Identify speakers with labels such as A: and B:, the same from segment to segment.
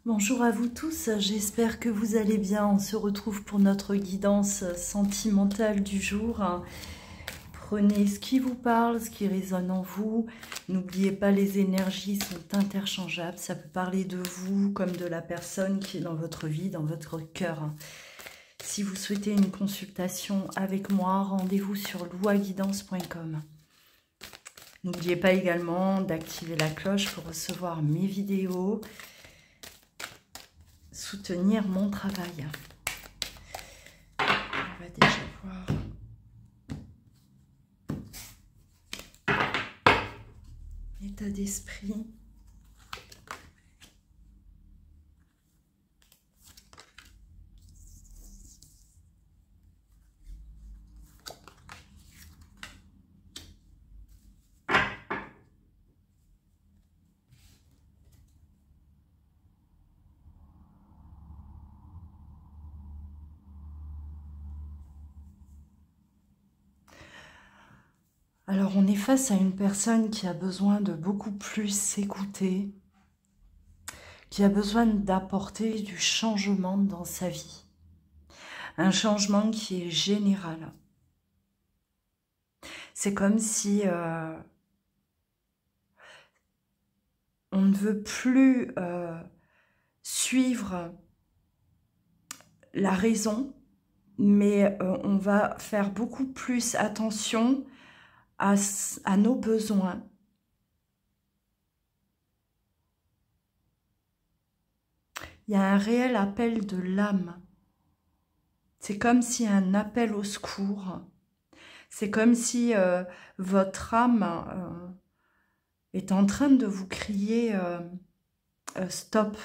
A: Bonjour à vous tous, j'espère que vous allez bien. On se retrouve pour notre guidance sentimentale du jour. Prenez ce qui vous parle, ce qui résonne en vous. N'oubliez pas, les énergies sont interchangeables. Ça peut parler de vous comme de la personne qui est dans votre vie, dans votre cœur. Si vous souhaitez une consultation avec moi, rendez-vous sur louaguidance.com. N'oubliez pas également d'activer la cloche pour recevoir mes vidéos, soutenir mon travail. On va déjà voir. État d'esprit. Alors, on est face à une personne qui a besoin de beaucoup plus s'écouter, qui a besoin d'apporter du changement dans sa vie. Un changement qui est général. C'est comme si on ne veut plus suivre la raison, mais on va faire beaucoup plus attention à nos besoins. Il y a un réel appel de l'âme. C'est comme si un appel au secours. C'est comme si votre âme est en train de vous crier stop,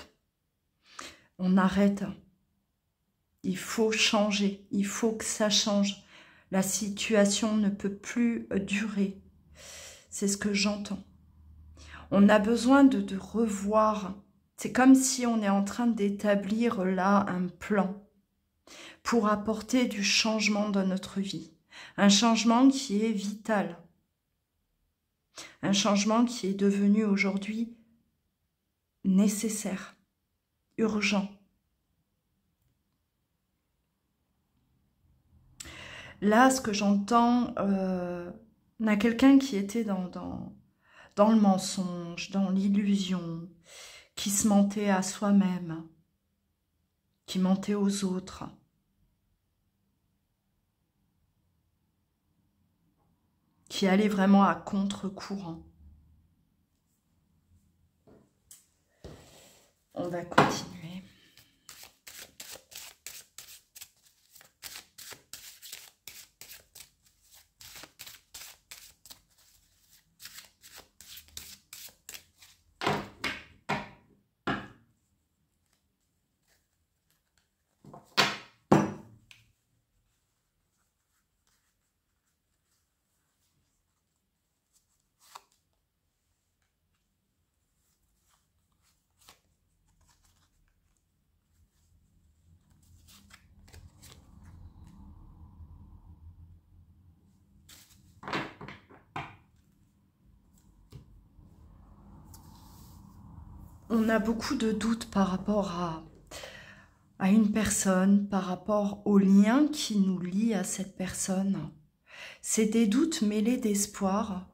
A: on arrête. Il faut changer, il faut que ça change. La situation ne peut plus durer. C'est ce que j'entends. On a besoin de revoir. C'est comme si on est en train d'établir là un plan pour apporter du changement dans notre vie. Un changement qui est vital. Un changement qui est devenu aujourd'hui nécessaire, urgent. Là, ce que j'entends, on a quelqu'un qui était dans le mensonge, dans l'illusion, qui se mentait à soi-même, qui mentait aux autres. Qui allait vraiment à contre-courant. On va continuer. On a beaucoup de doutes par rapport à une personne, par rapport au lien qui nous lie à cette personne. C'est des doutes mêlés d'espoir.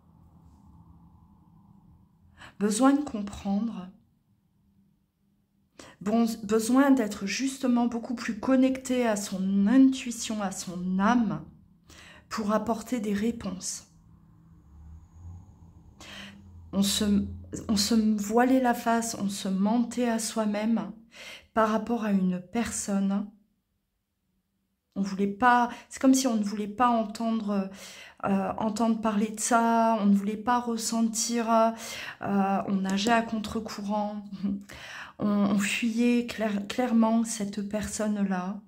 A: Besoin de comprendre. Besoin d'être justement beaucoup plus connecté à son intuition, à son âme, pour apporter des réponses. On se voilait la face, on se mentait à soi-même par rapport à une personne. On voulait pas, c'est comme si on ne voulait pas entendre parler de ça, on ne voulait pas ressentir, on nageait à contre-courant, on fuyait clairement cette personne-là.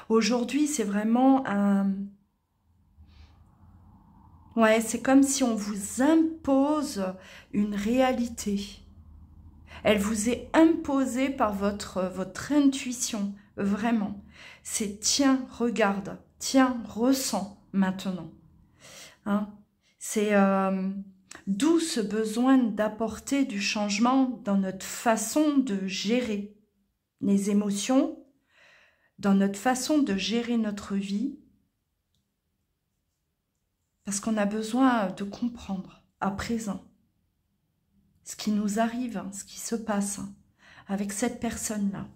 A: Aujourd'hui, c'est vraiment un... Ouais, c'est comme si on vous impose une réalité. Elle vous est imposée par votre intuition, vraiment. C'est tiens, regarde, tiens, ressens maintenant. Hein? C'est D'où ce besoin d'apporter du changement dans notre façon de gérer les émotions, dans notre façon de gérer notre vie, parce qu'on a besoin de comprendre à présent ce qui nous arrive, ce qui se passe avec cette personne-là.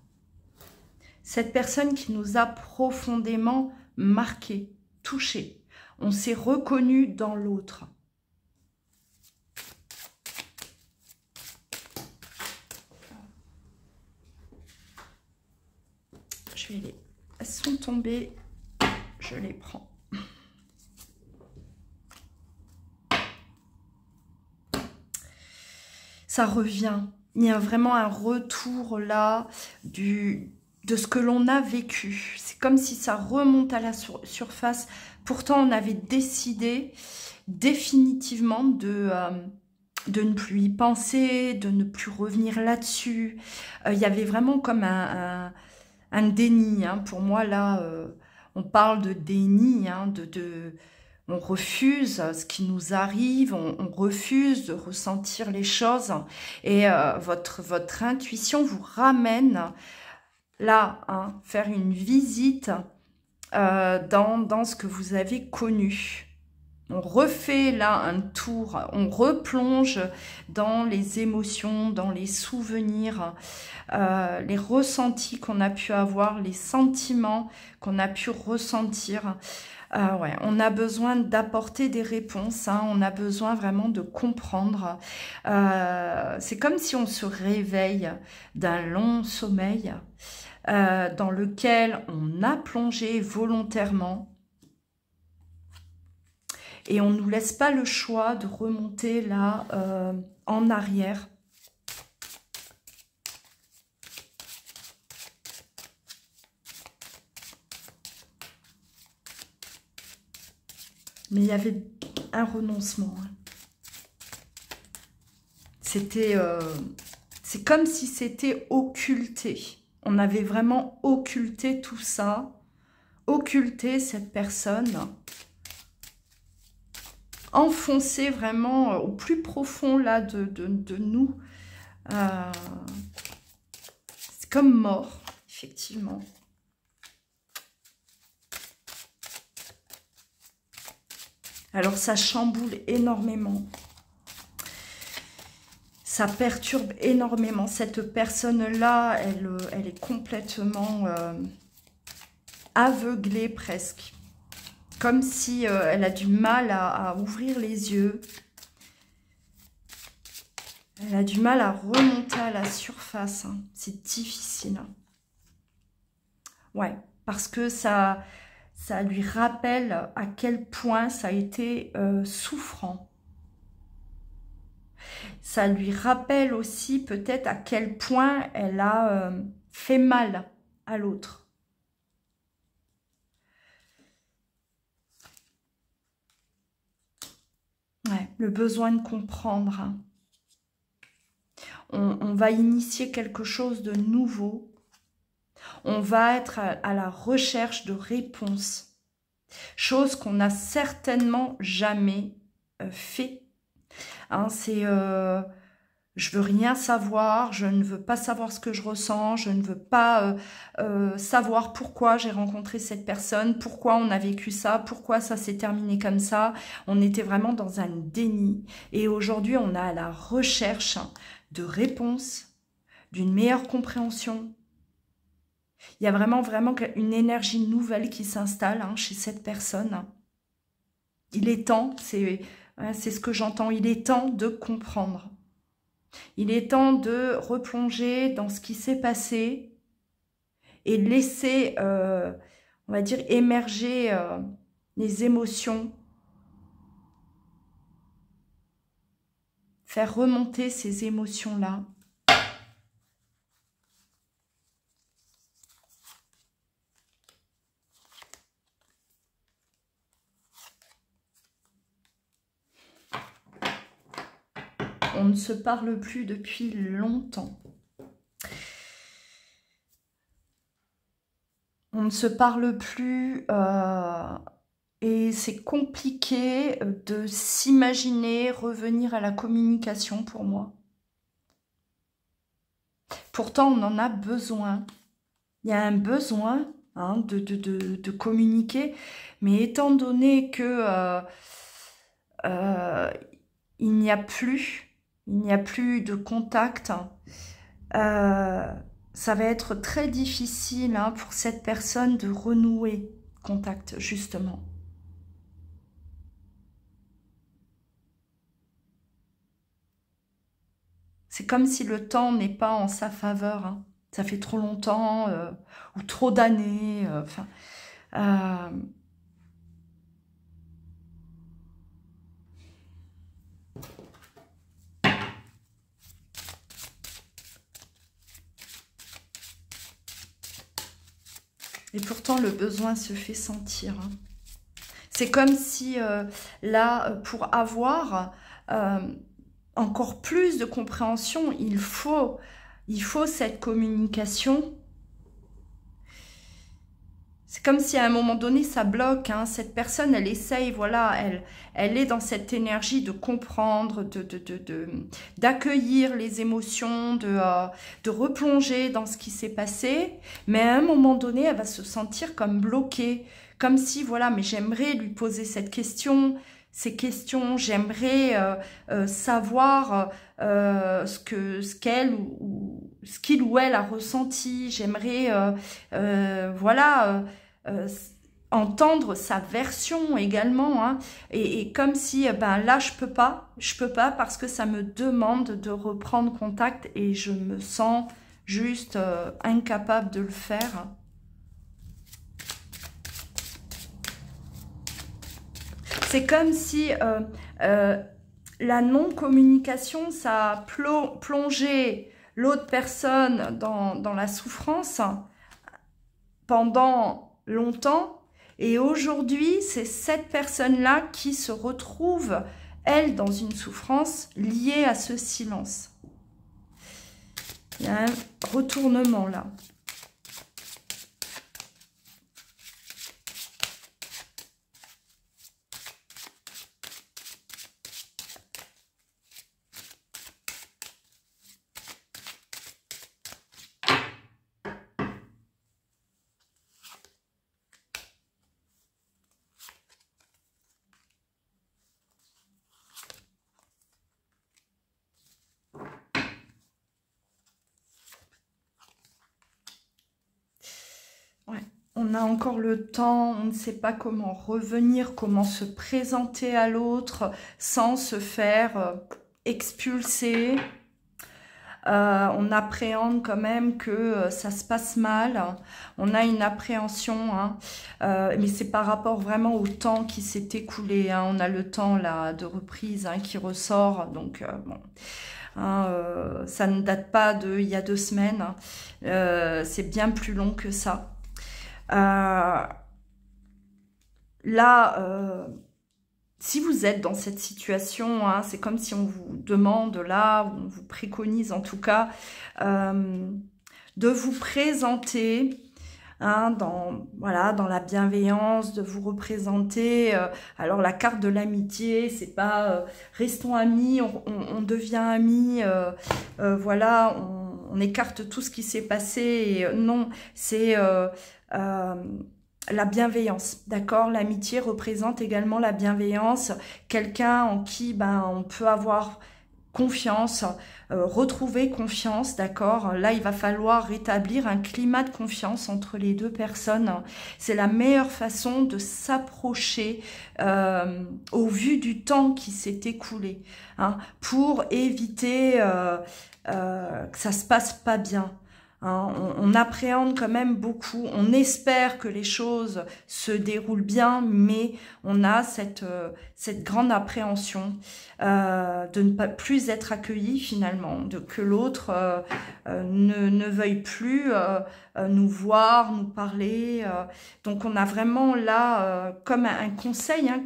A: Cette personne qui nous a profondément marqué, touché. On s'est reconnu dans l'autre. Elles sont tombées, je les prends. Ça revient. Il y a vraiment un retour là de ce que l'on a vécu. C'est comme si ça remonte à la surface. Pourtant, on avait décidé définitivement de ne plus y penser, de ne plus revenir là-dessus. Il y avait vraiment comme un déni. Hein. Pour moi, là, on parle de déni, hein, on refuse ce qui nous arrive, on refuse de ressentir les choses. Et votre intuition vous ramène là, hein, faire une visite dans ce que vous avez connu. On refait là un tour, on replonge dans les émotions, dans les souvenirs, les ressentis qu'on a pu avoir, les sentiments qu'on a pu ressentir. Ouais, on a besoin d'apporter des réponses, hein, on a besoin vraiment de comprendre. C'est comme si on se réveille d'un long sommeil dans lequel on a plongé volontairement. Et on ne nous laisse pas le choix de remonter là en arrière. Mais il y avait un renoncement. Hein. C'est comme si c'était occulté. On avait vraiment occulté tout ça, occulté cette personne, enfoncé vraiment au plus profond là de nous. C'est comme mort, effectivement. Alors ça chamboule énormément. Ça perturbe énormément. Cette personne-là, elle est complètement aveuglée presque. Comme si elle a du mal à ouvrir les yeux. Elle a du mal à remonter à la surface. Hein. C'est difficile. Ouais, parce que ça lui rappelle à quel point ça a été souffrant. Ça lui rappelle aussi peut-être à quel point elle a fait mal à l'autre. Ouais, le besoin de comprendre. Hein. On va initier quelque chose de nouveau. On va être à la recherche de réponses. Chose qu'on n'a certainement jamais fait. Hein, c'est je veux rien savoir, je ne veux pas savoir ce que je ressens, je ne veux pas savoir pourquoi j'ai rencontré cette personne, pourquoi on a vécu ça, pourquoi ça s'est terminé comme ça. On était vraiment dans un déni. Et aujourd'hui, on a à la recherche de réponses, d'une meilleure compréhension. Il y a vraiment une énergie nouvelle qui s'installe hein, chez cette personne. Il est temps, c'est ce que j'entends, il est temps de comprendre. Il est temps de replonger dans ce qui s'est passé et laisser, on va dire, émerger les émotions, faire remonter ces émotions-là. On ne se parle plus depuis longtemps. On ne se parle plus et c'est compliqué de s'imaginer revenir à la communication pour moi. Pourtant, on en a besoin. Il y a un besoin hein, de communiquer, mais étant donné que euh, il n'y a plus de contact, ça va être très difficile hein, pour cette personne de renouer contact, justement. C'est comme si le temps n'est pas en sa faveur. Hein. Ça fait trop longtemps ou trop d'années. Enfin, euh, et pourtant, le besoin se fait sentir. Hein. C'est comme si, là, pour avoir encore plus de compréhension, il faut cette communication. C'est comme si à un moment donné, ça bloque. Hein. Cette personne, elle essaye, voilà, elle est dans cette énergie de comprendre, d'accueillir les émotions, de replonger dans ce qui s'est passé. Mais à un moment donné, elle va se sentir comme bloquée. Comme si, voilà, mais j'aimerais lui poser cette question, ces questions, j'aimerais savoir ce qu'elle ou ce qu'il ou elle a ressenti. J'aimerais, voilà euh, entendre sa version également hein, et comme si ben là je peux pas parce que ça me demande de reprendre contact et je me sens juste incapable de le faire. C'est comme si la non-communication ça a plongé l'autre personne dans la souffrance pendant longtemps. Et aujourd'hui, c'est cette personne-là qui se retrouve, elle, dans une souffrance liée à ce silence. Il y a un retournement là. Ouais. On a encore le temps, on ne sait pas comment revenir, comment se présenter à l'autre sans se faire expulser. On appréhende quand même que ça se passe mal. On a une appréhension, hein, mais c'est par rapport vraiment au temps qui s'est écoulé. Hein. On a le temps là de reprise hein, qui ressort, donc bon. Hein, ça ne date pas de il y a 2 semaines. Hein. C'est bien plus long que ça. Là, si vous êtes dans cette situation, hein, c'est comme si on vous demande là, ou on vous préconise en tout cas, de vous présenter hein, voilà, dans la bienveillance, de vous représenter. Alors la carte de l'amitié, c'est pas restons amis, on devient amis, voilà, on écarte tout ce qui s'est passé. Et, non, c'est la bienveillance, d'accord? L'amitié représente également la bienveillance, quelqu'un en qui ben, on peut avoir confiance, retrouver confiance, d'accord? Là, il va falloir rétablir un climat de confiance entre les deux personnes. C'est la meilleure façon de s'approcher au vu du temps qui s'est écoulé, hein, pour éviter que ça se passe pas bien. Hein, on appréhende quand même beaucoup, on espère que les choses se déroulent bien, mais on a cette grande appréhension de ne pas plus être accueilli finalement, de que l'autre ne veuille plus nous voir, nous parler. Donc on a vraiment là comme un conseil hein,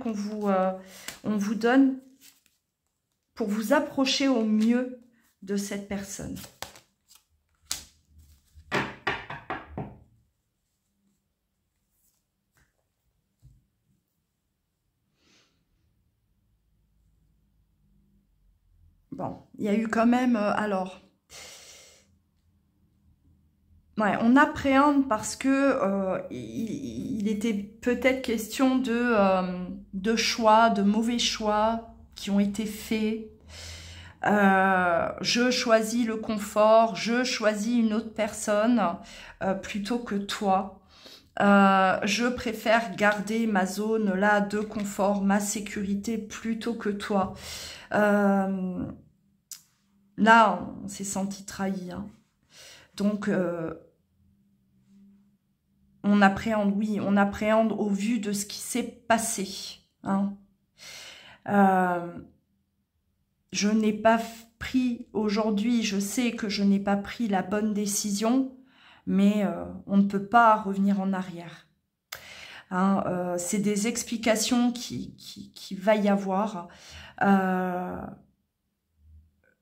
A: on vous donne pour vous approcher au mieux de cette personne. il y a eu quand même... alors, ouais, on appréhende parce que il était peut-être question de choix, de mauvais choix qui ont été faits. Je choisis le confort, je choisis une autre personne plutôt que toi. Je préfère garder ma zone là de confort, ma sécurité plutôt que toi. Là, on s'est senti trahi. Hein. Donc, on appréhende, oui, on appréhende au vu de ce qui s'est passé. Hein. Je n'ai pas pris aujourd'hui, je sais que je n'ai pas pris la bonne décision, mais on ne peut pas revenir en arrière. Hein, c'est des explications qui va y avoir.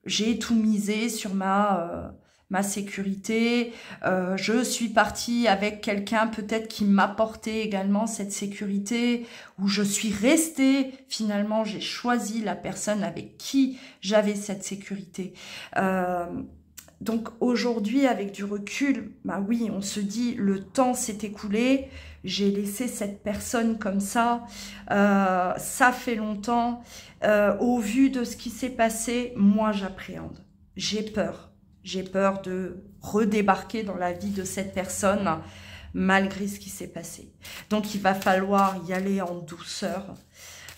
A: J'ai tout misé sur ma sécurité. Je suis partie avec quelqu'un peut-être qui m'apportait également cette sécurité, où je suis restée. Finalement, j'ai choisi la personne avec qui j'avais cette sécurité. Donc aujourd'hui, avec du recul, bah oui, on se dit le temps s'est écoulé. J'ai laissé cette personne comme ça. Ça fait longtemps. Au vu de ce qui s'est passé, moi j'appréhende. J'ai peur. J'ai peur de redébarquer dans la vie de cette personne malgré ce qui s'est passé. Donc il va falloir y aller en douceur.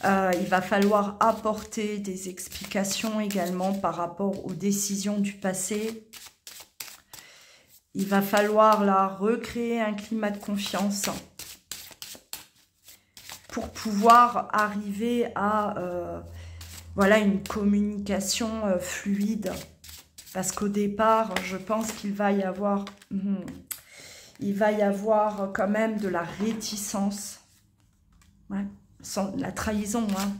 A: Il va falloir apporter des explications également par rapport aux décisions du passé. Il va falloir là recréer un climat de confiance pour pouvoir arriver à voilà, une communication fluide. Parce qu'au départ, je pense qu'il va y avoir quand même de la réticence. Ouais, sans la trahison. Hein.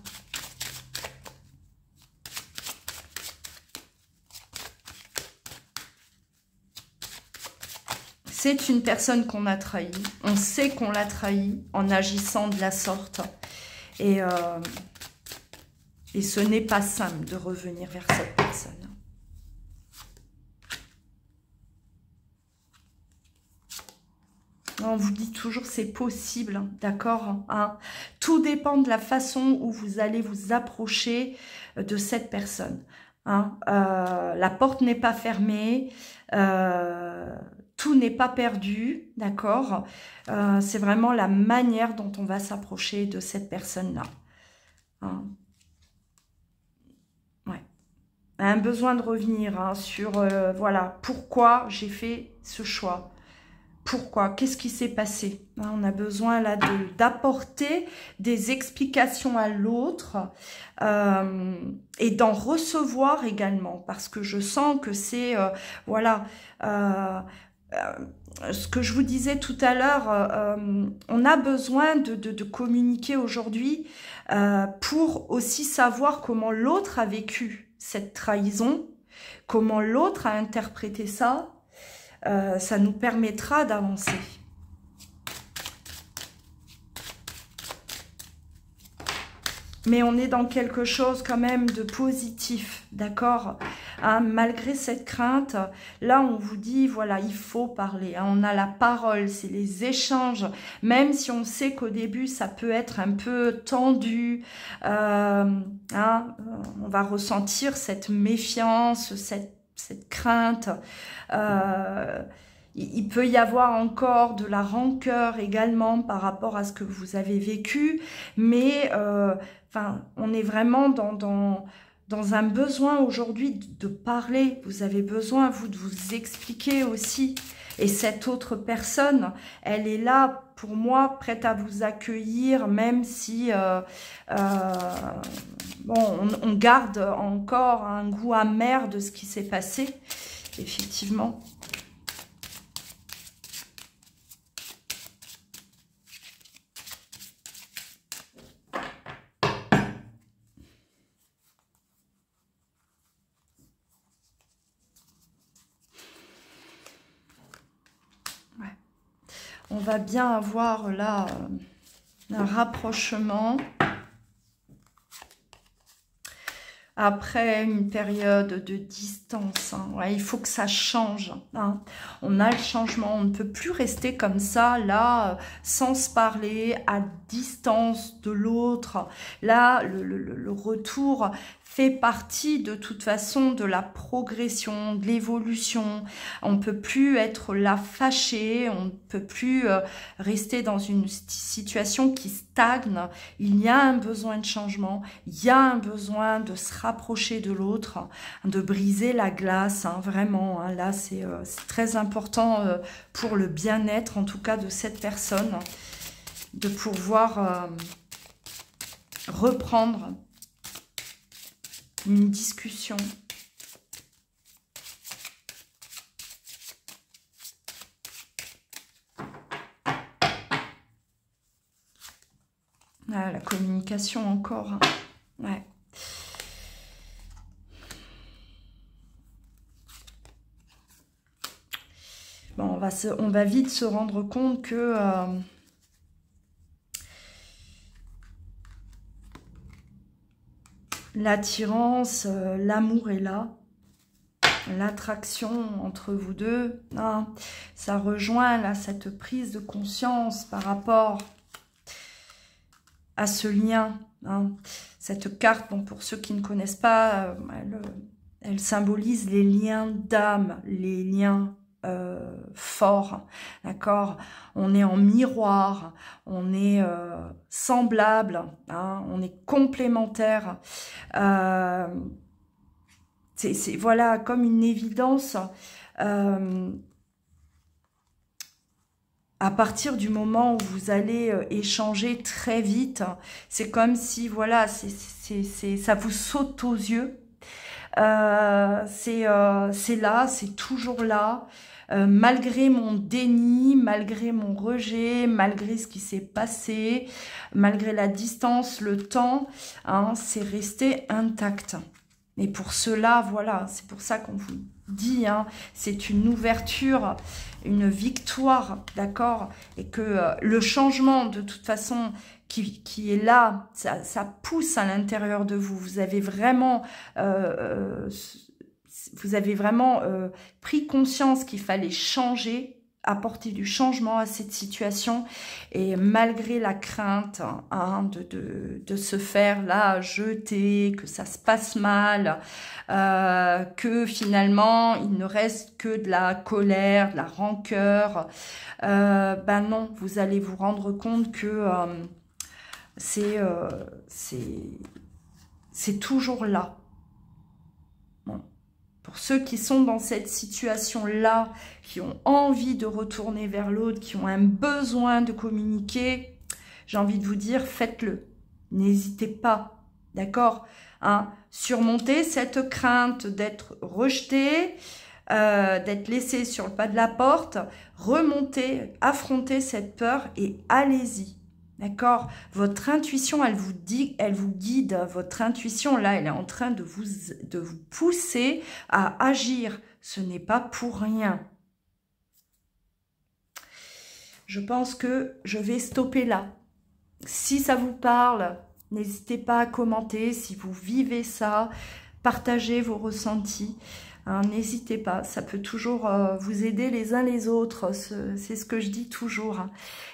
A: C'est une personne qu'on a trahi. On sait qu'on l'a trahi en agissant de la sorte. Et ce n'est pas simple de revenir vers cette personne. On vous dit toujours c'est possible, d'accord, hein. Tout dépend de la façon où vous allez vous approcher de cette personne. Hein. La porte n'est pas fermée, tout n'est pas perdu, d'accord. C'est vraiment la manière dont on va s'approcher de cette personne-là. Hein. Ouais. Un besoin de revenir hein, sur, voilà, pourquoi j'ai fait ce choix. Pourquoi? Qu'est-ce qui s'est passé? On a besoin là d'apporter des explications à l'autre et d'en recevoir également parce que je sens que c'est voilà ce que je vous disais tout à l'heure. On a besoin de communiquer aujourd'hui pour aussi savoir comment l'autre a vécu cette trahison, comment l'autre a interprété ça. Ça nous permettra d'avancer. Mais on est dans quelque chose quand même de positif, d'accord hein, malgré cette crainte, là on vous dit, voilà, il faut parler. Hein, on a la parole, c'est les échanges. Même si on sait qu'au début, ça peut être un peu tendu, hein, on va ressentir cette méfiance, cette crainte. Il peut y avoir encore de la rancœur également par rapport à ce que vous avez vécu, mais enfin, on est vraiment dans un besoin aujourd'hui de parler. Vous avez besoin, vous, de vous expliquer aussi. Et cette autre personne, elle est là pour moi, prête à vous accueillir, même si bon, on garde encore un goût amer de ce qui s'est passé, effectivement. On va bien avoir là un rapprochement. après une période de distance. Hein. Ouais, il faut que ça change. Hein. On a le changement. On ne peut plus rester comme ça, là, sans se parler, à distance de l'autre. Là, le retour fait partie de toute façon de la progression, de l'évolution. On ne peut plus être là fâché, on ne peut plus rester dans une situation qui stagne. Il y a un besoin de changement, il y a un besoin de se rapprocher de l'autre, de briser la glace, hein, vraiment. Hein, là, c'est très important pour le bien-être, en tout cas, de cette personne, de pouvoir reprendre une discussion. Ah, la communication encore. Hein. Ouais. Bon, on va vite se rendre compte que l'attirance, l'amour est là. L'attraction entre vous deux, hein, ça rejoint là cette prise de conscience par rapport à ce lien. Hein. Cette carte, bon, pour ceux qui ne connaissent pas, elle symbolise les liens d'âme, les liens forts, d'accord? On est en miroir, on est semblable, hein, on est complémentaire. C'est voilà, comme une évidence. À partir du moment où vous allez échanger très vite, c'est comme si, voilà, ça vous saute aux yeux. C'est là, c'est toujours là. Malgré mon déni, malgré mon rejet, malgré ce qui s'est passé, malgré la distance, le temps, hein, c'est resté intact. Et pour cela, voilà, c'est pour ça qu'on vous dit, hein, c'est une ouverture, une victoire, d'accord? Et que le changement, de toute façon, qui est là, ça pousse à l'intérieur de vous. Vous avez vraiment, pris conscience qu'il fallait changer, apporter du changement à cette situation, et malgré la crainte, hein, de se faire là jeter, que ça se passe mal, que finalement il ne reste que de la colère, de la rancœur, ben non, vous allez vous rendre compte que c'est toujours là. Bon. Pour ceux qui sont dans cette situation-là, qui ont envie de retourner vers l'autre, qui ont un besoin de communiquer, j'ai envie de vous dire, faites-le. N'hésitez pas, d'accord, hein, surmontez cette crainte d'être rejeté, d'être laissé sur le pas de la porte, remontez, affrontez cette peur et allez-y. D'accord? Votre intuition, elle vous guide. Votre intuition, là, elle est en train de vous pousser à agir. Ce n'est pas pour rien. Je pense que je vais stopper là. Si ça vous parle, n'hésitez pas à commenter. Si vous vivez ça, partagez vos ressentis. Hein, n'hésitez pas, ça peut toujours vous aider les uns les autres, c'est ce que je dis toujours. Hein.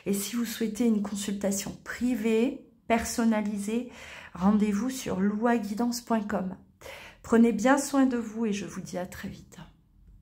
A: Et si vous souhaitez une consultation privée, personnalisée, rendez-vous sur louaguidance.com. Prenez bien soin de vous et je vous dis à très vite.